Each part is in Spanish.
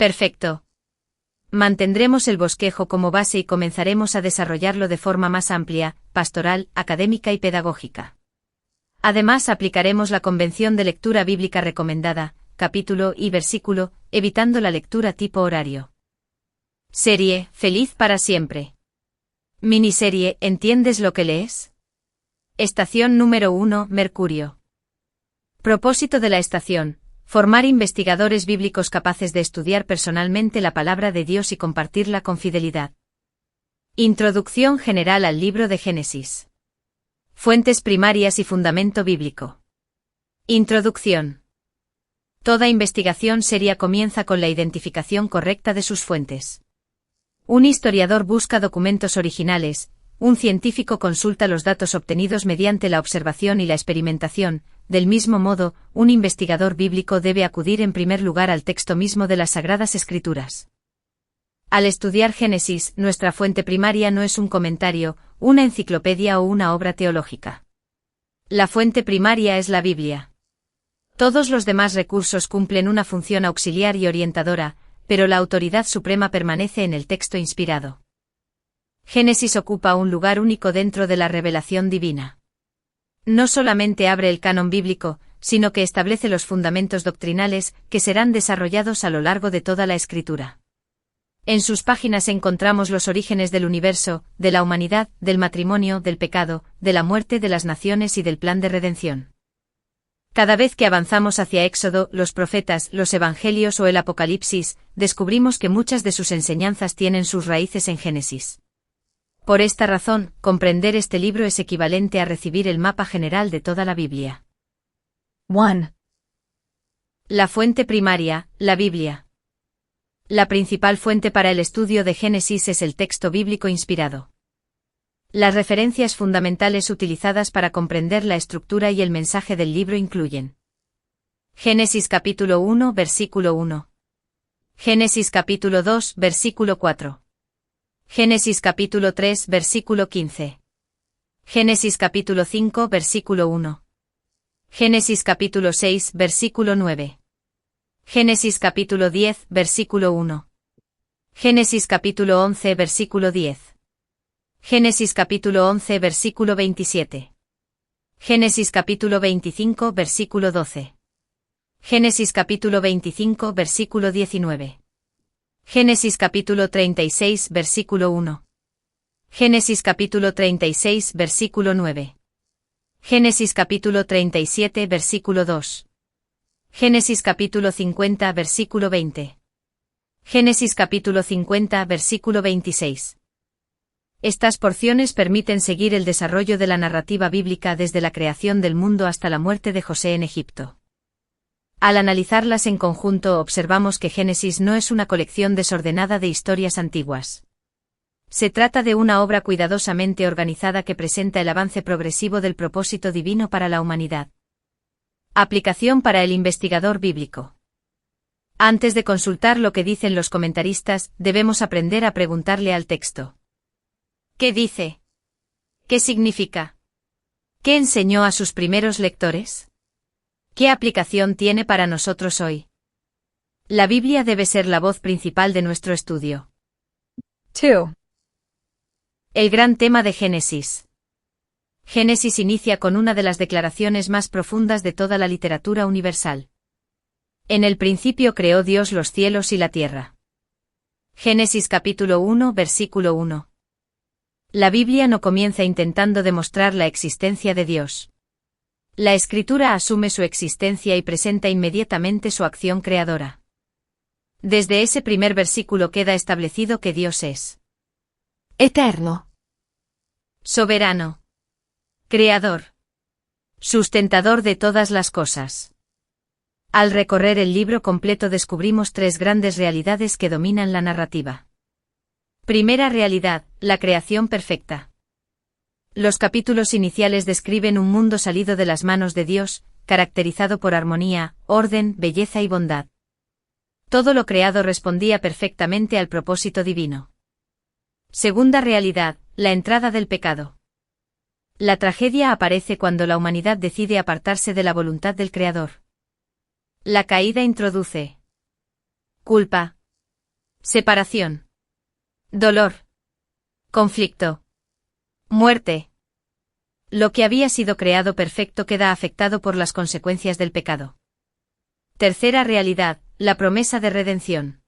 Perfecto. Mantendremos el bosquejo como base y comenzaremos a desarrollarlo de forma más amplia, pastoral, académica y pedagógica. Además, aplicaremos la convención de lectura bíblica recomendada, capítulo y versículo, evitando la lectura tipo horario. Serie, Feliz para siempre. Miniserie, ¿entiendes lo que lees? Estación número 1, Mercurio. Propósito de la estación: formar investigadores bíblicos capaces de estudiar personalmente la palabra de Dios y compartirla con fidelidad. Introducción general al libro de Génesis. Fuentes primarias y fundamento bíblico. Introducción. Toda investigación seria comienza con la identificación correcta de sus fuentes. Un historiador busca documentos originales, un científico consulta los datos obtenidos mediante la observación y la experimentación. Del mismo modo, un investigador bíblico debe acudir en primer lugar al texto mismo de las Sagradas Escrituras. Al estudiar Génesis, nuestra fuente primaria no es un comentario, una enciclopedia o una obra teológica. La fuente primaria es la Biblia. Todos los demás recursos cumplen una función auxiliar y orientadora, pero la autoridad suprema permanece en el texto inspirado. Génesis ocupa un lugar único dentro de la revelación divina. No solamente abre el canon bíblico, sino que establece los fundamentos doctrinales que serán desarrollados a lo largo de toda la Escritura. En sus páginas encontramos los orígenes del universo, de la humanidad, del matrimonio, del pecado, de la muerte de las naciones y del plan de redención. Cada vez que avanzamos hacia Éxodo, los profetas, los evangelios o el Apocalipsis, descubrimos que muchas de sus enseñanzas tienen sus raíces en Génesis. Por esta razón, comprender este libro es equivalente a recibir el mapa general de toda la Biblia. 1. La fuente primaria, la Biblia. La principal fuente para el estudio de Génesis es el texto bíblico inspirado. Las referencias fundamentales utilizadas para comprender la estructura y el mensaje del libro incluyen: Génesis capítulo 1, versículo 1. Génesis capítulo 2, versículo 4. Génesis capítulo 3, versículo 15. Génesis capítulo 5, versículo 1. Génesis capítulo 6, versículo 9. Génesis capítulo 10, versículo 1. Génesis capítulo 11, versículo 10. Génesis capítulo 11, versículo 27. Génesis capítulo 25, versículo 12. Génesis capítulo 25, versículo 19. Génesis capítulo 36, versículo 1. Génesis capítulo 36, versículo 9. Génesis capítulo 37, versículo 2. Génesis capítulo 50, versículo 20. Génesis capítulo 50, versículo 26. Estas porciones permiten seguir el desarrollo de la narrativa bíblica desde la creación del mundo hasta la muerte de José en Egipto. Al analizarlas en conjunto observamos que Génesis no es una colección desordenada de historias antiguas. Se trata de una obra cuidadosamente organizada que presenta el avance progresivo del propósito divino para la humanidad. Aplicación para el investigador bíblico. Antes de consultar lo que dicen los comentaristas, debemos aprender a preguntarle al texto: ¿qué dice? ¿Qué significa? ¿Qué enseñó a sus primeros lectores? ¿Qué aplicación tiene para nosotros hoy? La Biblia debe ser la voz principal de nuestro estudio. 2. El gran tema de Génesis. Génesis inicia con una de las declaraciones más profundas de toda la literatura universal. En el principio creó Dios los cielos y la tierra. Génesis capítulo 1, versículo 1. La Biblia no comienza intentando demostrar la existencia de Dios. La Escritura asume su existencia y presenta inmediatamente su acción creadora. Desde ese primer versículo queda establecido que Dios es eterno, soberano, creador, sustentador de todas las cosas. Al recorrer el libro completo descubrimos tres grandes realidades que dominan la narrativa. Primera realidad, la creación perfecta. Los capítulos iniciales describen un mundo salido de las manos de Dios, caracterizado por armonía, orden, belleza y bondad. Todo lo creado respondía perfectamente al propósito divino. Segunda realidad, la entrada del pecado. La tragedia aparece cuando la humanidad decide apartarse de la voluntad del Creador. La caída introduce culpa, Separación. Dolor. Conflicto. Muerte. Lo que había sido creado perfecto queda afectado por las consecuencias del pecado. Tercera realidad, la promesa de redención.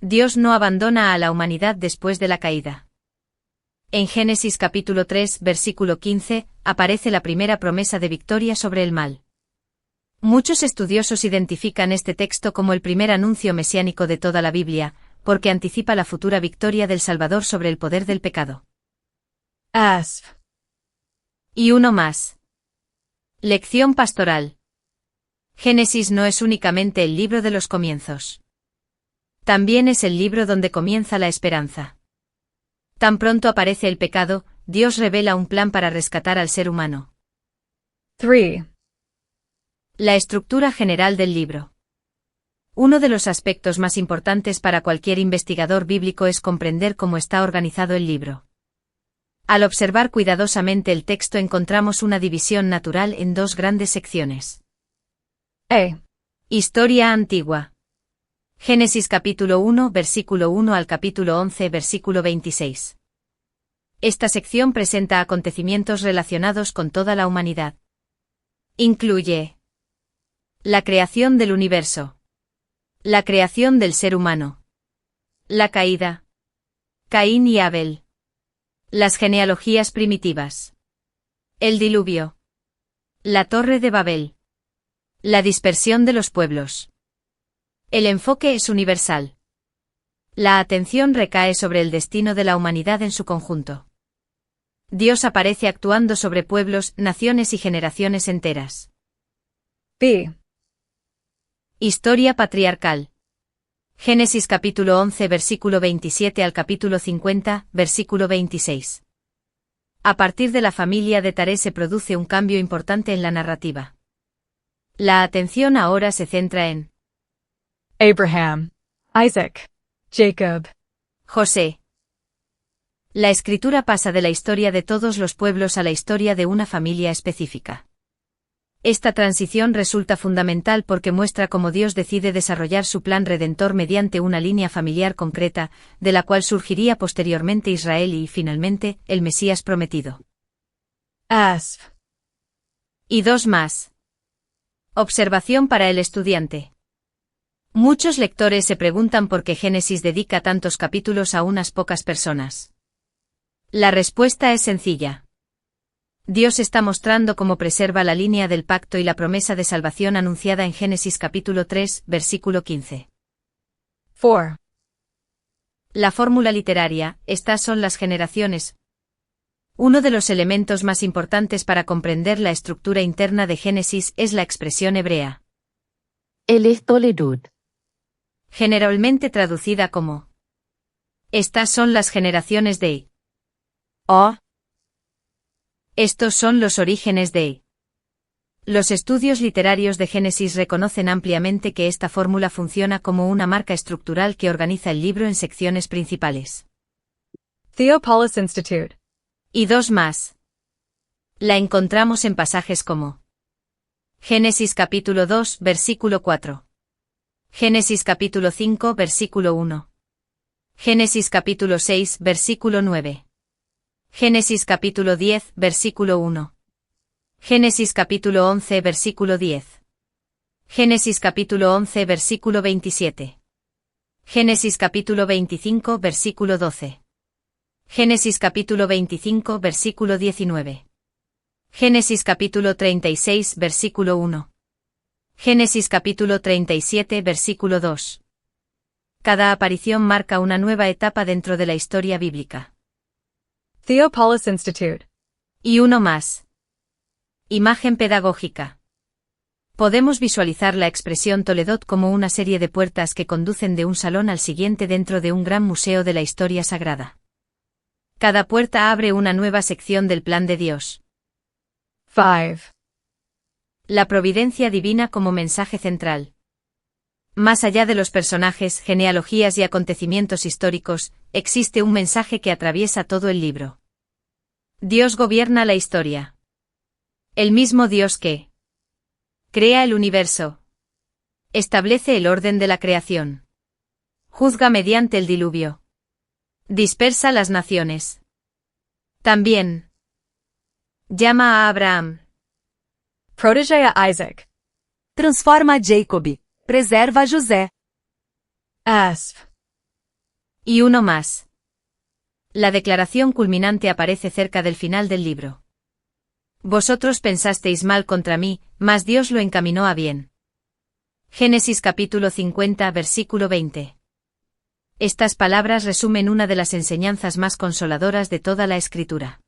Dios no abandona a la humanidad después de la caída. En Génesis capítulo 3, versículo 15, aparece la primera promesa de victoria sobre el mal. Muchos estudiosos identifican este texto como el primer anuncio mesiánico de toda la Biblia, porque anticipa la futura victoria del Salvador sobre el poder del pecado. Asf. Y uno más. Lección pastoral. Génesis no es únicamente el libro de los comienzos. También es el libro donde comienza la esperanza. Tan pronto aparece el pecado, Dios revela un plan para rescatar al ser humano. 3. La estructura general del libro. Uno de los aspectos más importantes para cualquier investigador bíblico es comprender cómo está organizado el libro. Al observar cuidadosamente el texto encontramos una división natural en dos grandes secciones. A. Historia antigua. Génesis capítulo 1, versículo 1 al capítulo 11, versículo 26. Esta sección presenta acontecimientos relacionados con toda la humanidad. Incluye la creación del universo, la creación del ser humano, la caída, Caín y Abel, las genealogías primitivas, el diluvio, la Torre de Babel, la dispersión de los pueblos. El enfoque es universal. La atención recae sobre el destino de la humanidad en su conjunto. Dios aparece actuando sobre pueblos, naciones y generaciones enteras. B. Historia patriarcal. Génesis capítulo 11 versículo 27 al capítulo 50, versículo 26. A partir de la familia de Taré se produce un cambio importante en la narrativa. La atención ahora se centra en Abraham, Isaac, Jacob. José. La escritura pasa de la historia de todos los pueblos a la historia de una familia específica. Esta transición resulta fundamental porque muestra cómo Dios decide desarrollar su plan redentor mediante una línea familiar concreta, de la cual surgiría posteriormente Israel y, finalmente, el Mesías prometido. Asf. Y dos más. Observación para el estudiante. Muchos lectores se preguntan por qué Génesis dedica tantos capítulos a unas pocas personas. La respuesta es sencilla. Dios está mostrando cómo preserva la línea del pacto y la promesa de salvación anunciada en Génesis capítulo 3, versículo 15. 4. La fórmula literaria, estas son las generaciones. Uno de los elementos más importantes para comprender la estructura interna de Génesis es la expresión hebrea. Generalmente traducida como estas son las generaciones de o estos son los orígenes de. Los estudios literarios de Génesis reconocen ampliamente que esta fórmula funciona como una marca estructural que organiza el libro en secciones principales. Theopolis Institute. Y dos más. La encontramos en pasajes como Génesis capítulo 2, versículo 4. Génesis capítulo 5, versículo 1. Génesis capítulo 6, versículo 9. Génesis capítulo 10, versículo 1. Génesis capítulo 11, versículo 10. Génesis capítulo 11, versículo 27. Génesis capítulo 25, versículo 12. Génesis capítulo 25, versículo 19. Génesis capítulo 36, versículo 1. Génesis capítulo 37, versículo 2. Cada aparición marca una nueva etapa dentro de la historia bíblica. Theopolis Institute. Y uno más. Imagen pedagógica. Podemos visualizar la expresión Toledot como una serie de puertas que conducen de un salón al siguiente dentro de un gran museo de la historia sagrada. Cada puerta abre una nueva sección del plan de Dios. 5. La providencia divina como mensaje central. Más allá de los personajes, genealogías y acontecimientos históricos, existe un mensaje que atraviesa todo el libro. Dios gobierna la historia. El mismo Dios que crea el universo. Establece el orden de la creación. Juzga mediante el diluvio. Dispersa las naciones. También. Llama a Abraham. Protege a Isaac. Transforma a Jacob. Preserva a José. Asf. Y uno más. La declaración culminante aparece cerca del final del libro. Vosotros pensasteis mal contra mí, mas Dios lo encaminó a bien. Génesis capítulo 50, versículo 20. Estas palabras resumen una de las enseñanzas más consoladoras de toda la Escritura.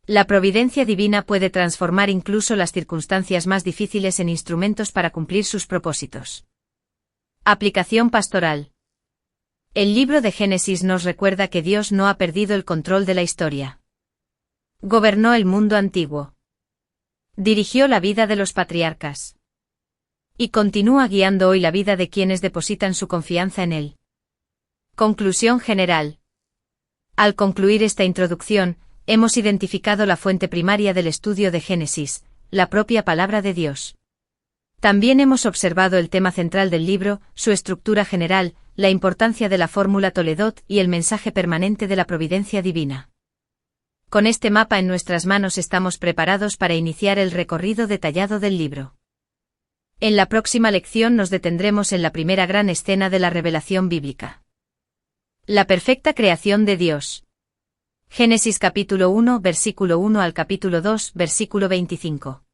La providencia divina puede transformar incluso las circunstancias más difíciles en instrumentos para cumplir sus propósitos. Aplicación pastoral. El libro de Génesis nos recuerda que Dios no ha perdido el control de la historia. Gobernó el mundo antiguo. Dirigió la vida de los patriarcas. Y continúa guiando hoy la vida de quienes depositan su confianza en él. Conclusión general. Al concluir esta introducción, hemos identificado la fuente primaria del estudio de Génesis, la propia palabra de Dios. También hemos observado el tema central del libro, su estructura general, la importancia de la fórmula Toledot y el mensaje permanente de la providencia divina. Con este mapa en nuestras manos estamos preparados para iniciar el recorrido detallado del libro. En la próxima lección nos detendremos en la primera gran escena de la revelación bíblica. La perfecta creación de Dios. Génesis capítulo 1, versículo 1 al capítulo 2, versículo 25.